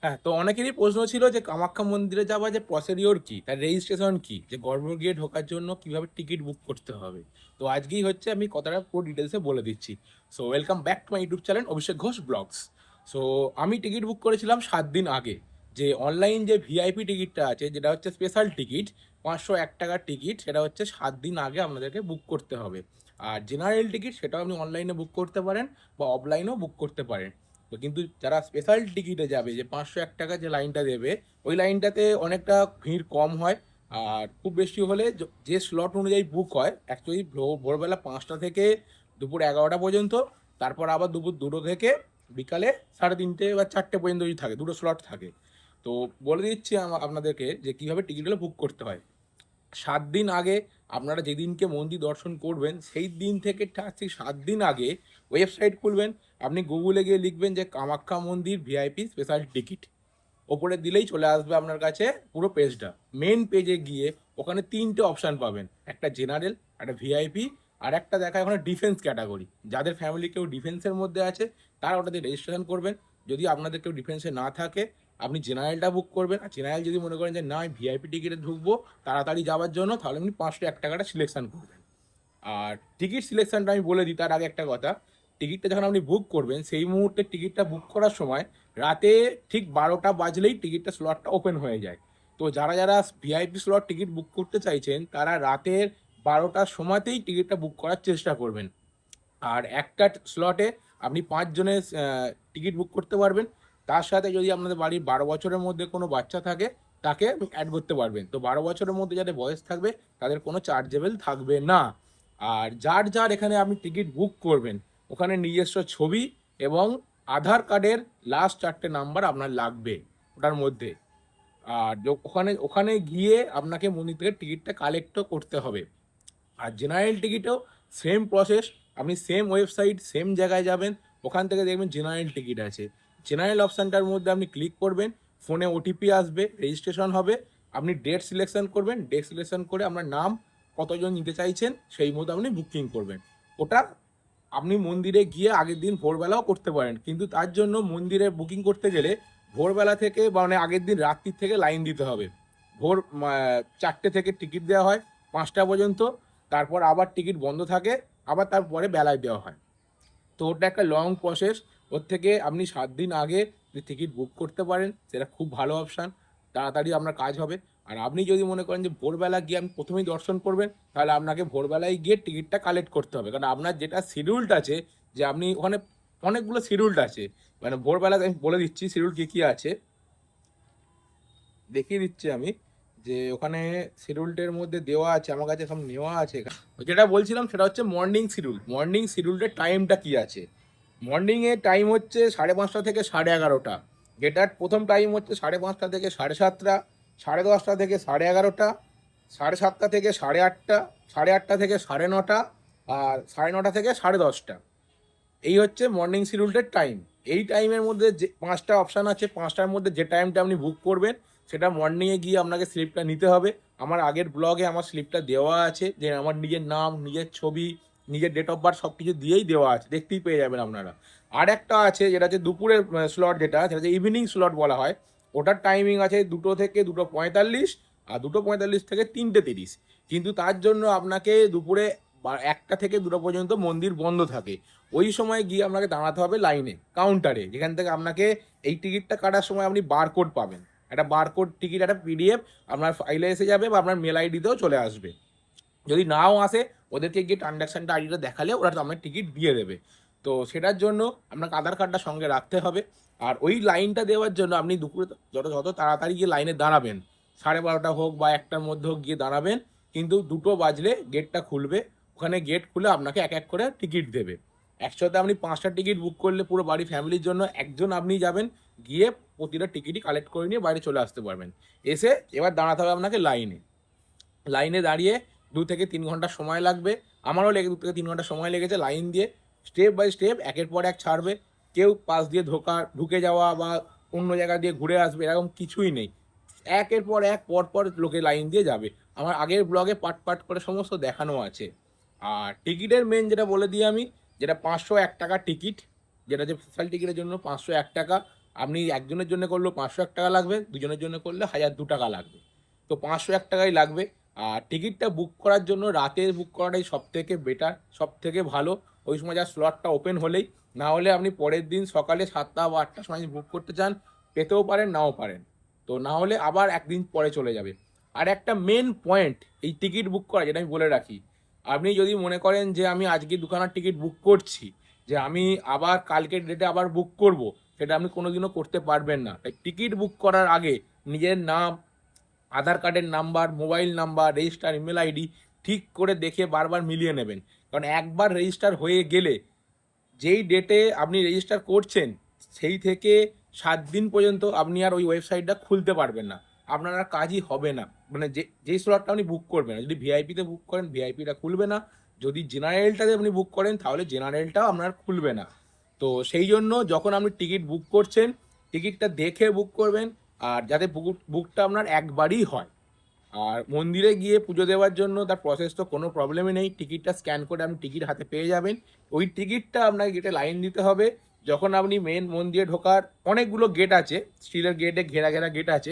হ্যাঁ, তো অনেকেরই প্রশ্ন ছিল যে কামাখ্যা মন্দিরে যাওয়া যে প্রসিডিওর কি? তার রেজিস্ট্রেশন কি? যে গর্ভগৃহে ঢোকার জন্য কিভাবে টিকিট বুক করতে হবে? তো আজকেই হচ্ছে আমি কথাটা পুরো ডিটেইলসে বলে দিচ্ছি। So welcome back to my YouTube channel Abhishek Ghosh vlogs. So আমি টিকিট বুক করেছিলাম ৭ দিন আগে। যে অনলাইন যে ভিআইপি টিকিটটা আছে যেটা হচ্ছে স্পেশাল টিকিট, ৳৫০১ টিকিট সেটা হচ্ছে ৭ দিন আগে আপনাদেরকে বুক করতে হবে। আর জেনারেল টিকিট সেটাও আপনি অনলাইনে বুক করতে পারেন বা অফলাইনেও বুক করতে পারেন। তো কিন্তু যারা স্পেশাল টিকিটে যাবে যে ৳৫০১ যে লাইনটা দেবে, ওই লাইনটাতে অনেকটা ভিড় কম হয়। আর খুব বেশি হলে যে স্লট অনুযায়ী বুক হয় অ্যাকচুয়ালি ভোরবেলা ৫টা থেকে দুপুর ১১টা পর্যন্ত, তারপর আবার দুপুর ২টো থেকে বিকালে ৩:৩০ বা ৪টে পর্যন্ত যদি থাকে, ২টো স্লট থাকে। তো বলে দিচ্ছি আপনাদেরকে যে কীভাবে টিকিটগুলো বুক করতে হয়। ৭ দিন আগে আপনারা যেদিনকে মন্দির দর্শন করবেন সেই দিন থেকে ঠিক ৭ দিন আগে ওয়েবসাইট খুলবেন। আপনি গুগলে গিয়ে লিখবেন যে কামাখ্যা মন্দির ভিআইপি স্পেশাল টিকিট। ওপরে দিলেই চলে আসবে আপনার কাছে পুরো পেজটা। মেন পেজে গিয়ে ওখানে ৩টে অপশান পাবেন। একটা জেনারেল, একটা ভিআইপি আর একটা দেখায় ওখানে ডিফেন্স ক্যাটাগরি। যাদের ফ্যামিলি কেউ ডিফেন্সের মধ্যে আছে তারা ওটাতে রেজিস্ট্রেশন করবেন। যদি আপনাদের কেউ ডিফেন্সে না থাকে আপনি জেনারেলটা বুক করবেন। আর জেনারেল যদি মনে করেন যে না আমি ভিআইপি টিকিটে ঢুকবো তাড়াতাড়ি যাওয়ার জন্য, তাহলে আপনি ৳৫০১ সিলেকশন করবেন। আর টিকিট সিলেকশনটা আমি বলে দিই তার আগে একটা কথা। টিকিটটা যখন আপনি বুক করবেন সেই মুহূর্তে টিকিটটা বুক করার সময় রাতে ঠিক ১২টা বাজলেই টিকিটটা স্লটটা ওপেন হয়ে যায়। তো যারা ভিআইপি স্লট টিকিট বুক করতে চাইছেন তারা রাতের ১২টার সময়তেই টিকিটটা বুক করার চেষ্টা করবেন। আর একটা স্লটে আপনি ৫ জনের টিকিট বুক করতে পারবেন। তার সাথে যদি আপনাদের বাড়ির ১২ বছরের মধ্যে কোনো বাচ্চা থাকে তাকে অ্যাড করতে পারবেন। তো ১২ বছরের মধ্যে যাদের বয়স থাকবে তাদের কোনো চার্জেবল থাকবে না। আর যার এখানে আপনি টিকিট বুক করবেন ওখানে নিজস্ব ছবি এবং আধার কার্ডের লাস্ট ৪টে নাম্বার আপনার লাগবে ওটার মধ্যে। আর ওখানে ওখানে গিয়ে আপনাকে মন্দির থেকে টিকিটটা কালেক্টও করতে হবে। আর জেনারেল টিকিটেও সেম প্রসেস। আপনি সেম ওয়েবসাইট সেম জায়গায় যাবেন, ওখান থেকে দেখবেন জেনারেল টিকিট আছে। জেনারেল অপশানটার মধ্যে আপনি ক্লিক করবেন, ফোনে ওটিপি আসবে, রেজিস্ট্রেশন হবে। আপনি ডেট সিলেকশন করবেন, ডেট সিলেকশন করে আপনার নাম কতজন নিতে চাইছেন সেই মতো আপনি বুকিং করবেন। ওটা আপনি মন্দিরে গিয়ে আগের দিন ভোরবেলাও করতে পারেন, কিন্তু তার জন্য মন্দিরে বুকিং করতে গেলে ভোরবেলা থেকে মানে আগের দিন রাত্রির থেকে লাইন দিতে হবে। ভোর ৪টে থেকে টিকিট দেওয়া হয় ৫টা পর্যন্ত, তারপর আবার টিকিট বন্ধ থাকে, আবার তারপরে বেলায় দেওয়া হয়। তো ওটা একটা লং প্রসেস। ওর থেকে আপনি ৭ দিন আগে যদি টিকিট বুক করতে পারেন সেটা খুব ভালো অপশান, তাড়াতাড়ি আপনার কাজ হবে। আর আপনি যদি মনে করেন যে ভোরবেলা গিয়ে আপনি প্রথমেই দর্শন করবেন, তাহলে আপনাকে ভোরবেলায় গিয়ে টিকিটটা কালেক্ট করতে হবে। কারণ আপনার যেটা শিডিউলড আছে, যে আপনি ওখানে অনেকগুলো শিডিউলড আছে। মানে ভোরবেলা আমি বলে দিচ্ছি শিডিউল কী আছে, দেখিয়ে দিচ্ছি আমি। যে ওখানে শিডিউলটার মধ্যে দেওয়া আছে, আমার কাছে সব নেওয়া আছে। যেটা বলছিলাম সেটা হচ্ছে মর্নিং শিডিউল। মর্নিং শিডিউলের টাইমটা কী আছে? মর্নিংয়ের টাইম হচ্ছে ৫:৩০ থেকে ১১:৩০। যেটার প্রথম টাইম হচ্ছে ৫:৩০ থেকে ৭:৩০, ১০:৩০ থেকে ১১:৩০, ৭:৩০ থেকে ৮:৩০, ৮:৩০ থেকে ৯:৩০ আর ৯:৩০ থেকে ১০:৩০। এই হচ্ছে মর্নিং শিডিউলটার টাইম। এই টাইমের মধ্যে যে ৫টা অপশান আছে, ৫টার মধ্যে যে টাইমটা আপনি বুক করবেন সেটা মর্নিংয়ে গিয়ে আপনাকে স্লিপটা নিতে হবে। আমার আগের ব্লগে আমার স্লিপটা দেওয়া আছে, যে আমার নিজের নাম, নিজের ছবি, নিজের ডেট অফ বার্থ সব কিছু দিয়েই দেওয়া আছে, দেখতেই পেয়ে যাবেন আপনারা। আর একটা আছে যেটা হচ্ছে দুপুরের স্লট, সেটা হচ্ছে ইভিনিং স্লট বলা হয়। ওটার টাইমিং আছে ২টো থেকে ২:৪৫ আর ২:৪৫ থেকে ৩:৩০। কিন্তু তার জন্য আপনাকে দুপুরে ১টা থেকে ২টো পর্যন্ত মন্দির বন্ধ থাকে। ওই সময় গিয়ে আপনাকে দাঁড়াতে হবে লাইনে, কাউন্টারে, যেখান থেকে আপনাকে এই টিকিটটা কাটার সময় আপনি বারকোড পাবেন। একটা বারকোড টিকিট, একটা পিডিএফ আপনার ফাইলে এসে যাবে বা আপনার মেল আইডিতেও চলে আসবে। যদি নাও আসে ওদেরকে গিয়ে ট্রানজাকশানটা আইডিটা দেখালে ওরা আপনার টিকিট দিয়ে দেবে। তো সেটার জন্য আপনাকে আধার কার্ডটা সঙ্গে রাখতে হবে। আর ওই লাইনটা দেওয়ার জন্য আপনি দুপুরে যত তাড়াতাড়ি গিয়ে লাইনে দাঁড়াবেন, 12:30 হোক বা 1টার মধ্যে হোক গিয়ে দাঁড়াবেন। কিন্তু 2টো বাজলে গেটটা খুলবে। ওখানে গেট খুলে আপনাকে এক এক করে টিকিট দেবে। একসাথে আপনি 5টা টিকিট বুক করলে পুরো বাড়ি ফ্যামিলির জন্য একজন আপনি যাবেন, গিয়ে প্রতিটা টিকিটই কালেক্ট করে নিয়ে বাইরে চলে আসতে পারবেন। এসে এবার দাঁড়াতে হবে আপনাকে লাইনে। লাইনে দাঁড়িয়ে ২ থেকে ৩ ঘন্টা সময় লাগবে। আমারও ২ থেকে ৩ ঘন্টা সময় লেগেছে লাইন দিয়ে। স্টেপ বাই স্টেপ একের পর এক ছাড়বে। কেউ পাশ দিয়ে ঢুকে যাওয়া বা অন্য জায়গা দিয়ে ঘুরে আসবে এরকম কিছুই নেই। একের পর এক পরপর লোকে লাইন দিয়ে যাবে। আমার আগের ব্লগে পার্ট করে সমস্ত দেখানো আছে। আর টিকিটের মেন যেটা বলে দিই আমি, যেটা ৳৫০১ টিকিট, যেটা যে স্পেশাল টিকিটের জন্য ৳৫০১। আপনি একজনের জন্য করলেও 501 টাকা লাগবে, দুজনের জন্য করলে 1002 টাকা লাগবে। তো 501 টাকাই লাগবে। আর টিকিটটা বুক করার জন্য রাতে বুক করাটাই সবথেকে বেটার, সবথেকে ভালো। ওই সময় যা স্লটটা ওপেন হলেই, না হলে আপনি পরের দিন সকালে 7টা বা 8টার সময় বুক করতে চান, পেতেও পারেন নাও পারেন। তো না হলে আবার একদিন পরে চলে যাবে। আর একটা মেন পয়েন্ট এই টিকিট বুক করা, যেটা আমি বলে রাখি, আপনি যদি মনে করেন যে আমি আজকে দুখানার টিকিট বুক করছি, যে আমি আবার কালকের ডেটে আবার বুক করব, সেটা আপনি কোনোদিনও করতে পারবেন না। তাই টিকিট বুক করার আগে নিজের নাম, আধার কার্ডের number, mobile number, register email ID ঠিক করে দেখে বারবার মিলিয়ে নেবেন। কারণ একবার রেজিস্টার হয়ে গেলে যেই ডেটে আপনি রেজিস্টার করছেন সেই থেকে 7 দিন পর্যন্ত আপনি আর ওই ওয়েবসাইটটা খুলতে পারবেন না, আপনার আর কাজই হবে না। মানে যেই স্লটটা আপনি বুক করবেন, যদি ভিআইপিতে বুক করেন ভিআইপিটা খুলবে না, যদি জেনারেলটাতে আপনি বুক করেন তাহলে জেনারেলটাও আপনার খুলবে না। তো সেই জন্য যখন আপনি টিকিট বুক করছেন, টিকিটটা দেখে বুক করবেন, আর যাতে বুকটা আপনার একবারই হয়। আর মন্দিরে গিয়ে পুজো দেওয়ার জন্য তার প্রসেস তো কোনো প্রবলেমই নেই, টিকিটটা স্ক্যান করে আপনি টিকিট হাতে পেয়ে যাবেন। ওই টিকিটটা আপনাকে গেটে লাইন দিতে হবে। যখন আপনি মেন মন্দিরে ঢোকার অনেকগুলো গেট আছে, স্টিলের গেটে ঘেরা ঘেরা গেট আছে,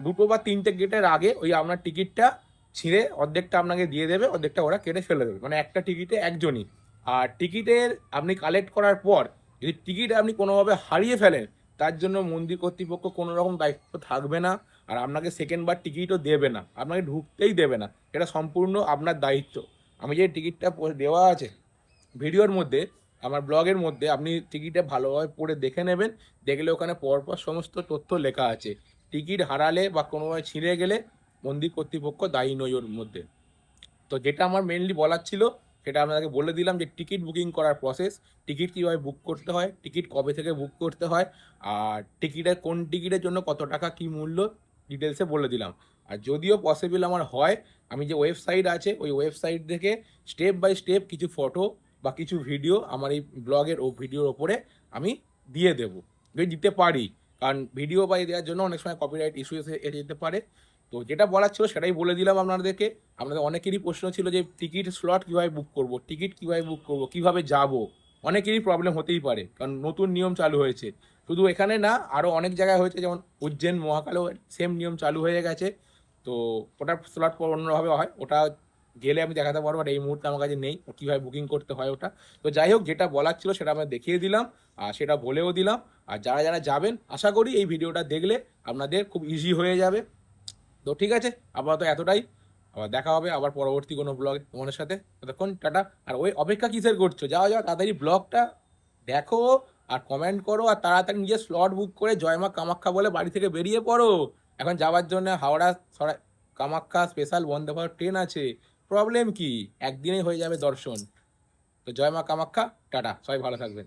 দুটো বা তিনটে গেটের আগে ওই আপনার টিকিটটা ছিঁড়ে অর্ধেকটা আপনাকে দিয়ে দেবে, অর্ধেকটা ওরা কেটে ফেলে দেবে, মানে একটা টিকিটে একজনই। আর টিকিটের আপনি কালেক্ট করার পর যদি টিকিট আপনি কোনোভাবে হারিয়ে ফেলেন, তার জন্য মন্দির কর্তৃপক্ষ কোনো রকম দায়িত্ব থাকবে না। আর আপনাকে সেকেন্ড বার টিকিটও দেবে না, আপনাকে ঢুকতেই দেবে না, এটা সম্পূর্ণ আপনার দায়িত্ব। আমি যে টিকিটটা দেওয়া আছে ভিডিওর মধ্যে, আমার ব্লগের মধ্যে, আপনি টিকিটে ভালোভাবে পড়ে দেখে নেবেন। দেখলে ওখানে পরপর সমস্ত তথ্য লেখা আছে। টিকিট হারালে বা কোনোভাবে ছিঁড়ে গেলে মন্দির কর্তৃপক্ষ দায়ী নয় ওর মধ্যে। তো যেটা আমার মেনলি বলার ছিল সেটা আপনাকে বলে দিলাম, যে টিকিট বুকিং করার প্রসেস, টিকিট কীভাবে বুক করতে হয়, টিকিট কবে থেকে বুক করতে হয়, আর টিকিটের কোন টিকিটের জন্য কত টাকা কী মূল্য, ডিটেলসে বলে দিলাম। আর যদিও পসিবল আমার হয়, আমি যে ওয়েবসাইট আছে ওই ওয়েবসাইট থেকে স্টেপ বাই স্টেপ কিছু ফটো বা কিছু ভিডিও আমার এই ব্লগের ও ভিডিওর ওপরে আমি দিয়ে দেবো, যদি দিতে পারি। কারণ ভিডিও বাই দেওয়ার জন্য অনেক সময় কপিরাইট ইস্যু এসে যেতে পারে। তো যেটা বলার ছিল সেটাই বলে দিলাম আপনাদেরকে। আপনাদের অনেকেরই প্রশ্ন ছিল যে টিকিট স্লট কীভাবে বুক করব, টিকিট কীভাবে বুক করব, কীভাবে যাব। অনেকেরই প্রবলেম হতেই পারে, কারণ নতুন নিয়ম চালু হয়েছে। শুধু এখানে না, আরও অনেক জায়গায় হয়েছে, যেমন উজ্জৈন মহাকালেও সেম নিয়ম চালু হয়ে গেছে। তো ওটার স্লট অন্যভাবে হয়, ওটা গেলে আমি দেখাতে পারবো, আর এই মুহূর্তে আমার কাছে নেই কীভাবে বুকিং করতে হয় ওটা। তো যাই হোক, যেটা বলার ছিল সেটা আমরা দেখিয়ে দিলাম, আর সেটা বলেও দিলাম। আর যারা যারা যাবেন, আশা করি এই ভিডিওটা দেখলে আপনাদের খুব ইজি হয়ে যাবে। তো ঠিক আছে, আপাতত এতটাই। আবার দেখা হবে আবার পরবর্তী কোনো ব্লগে তোমাদের সাথে। ততক্ষণ টাটা। আর ওই অপেক্ষা কিসের করছো, যাও যাও তাড়াতাড়ি ব্লগটা দেখো আর কমেন্ট করো, আর তাড়াতাড়ি নিজের স্লট বুক করে জয়মা কামাখ্যা বলে বাড়ি থেকে বেরিয়ে পড়ো। এখন যাওয়ার জন্য হাওড়া কামাখ্যা স্পেশাল বন্দে ভারত ট্রেন আছে, প্রবলেম কি, একদিনেই হয়ে যাবে দর্শন। তো জয়মা কামাখ্যা, টাটা, সবাই ভালো থাকবেন।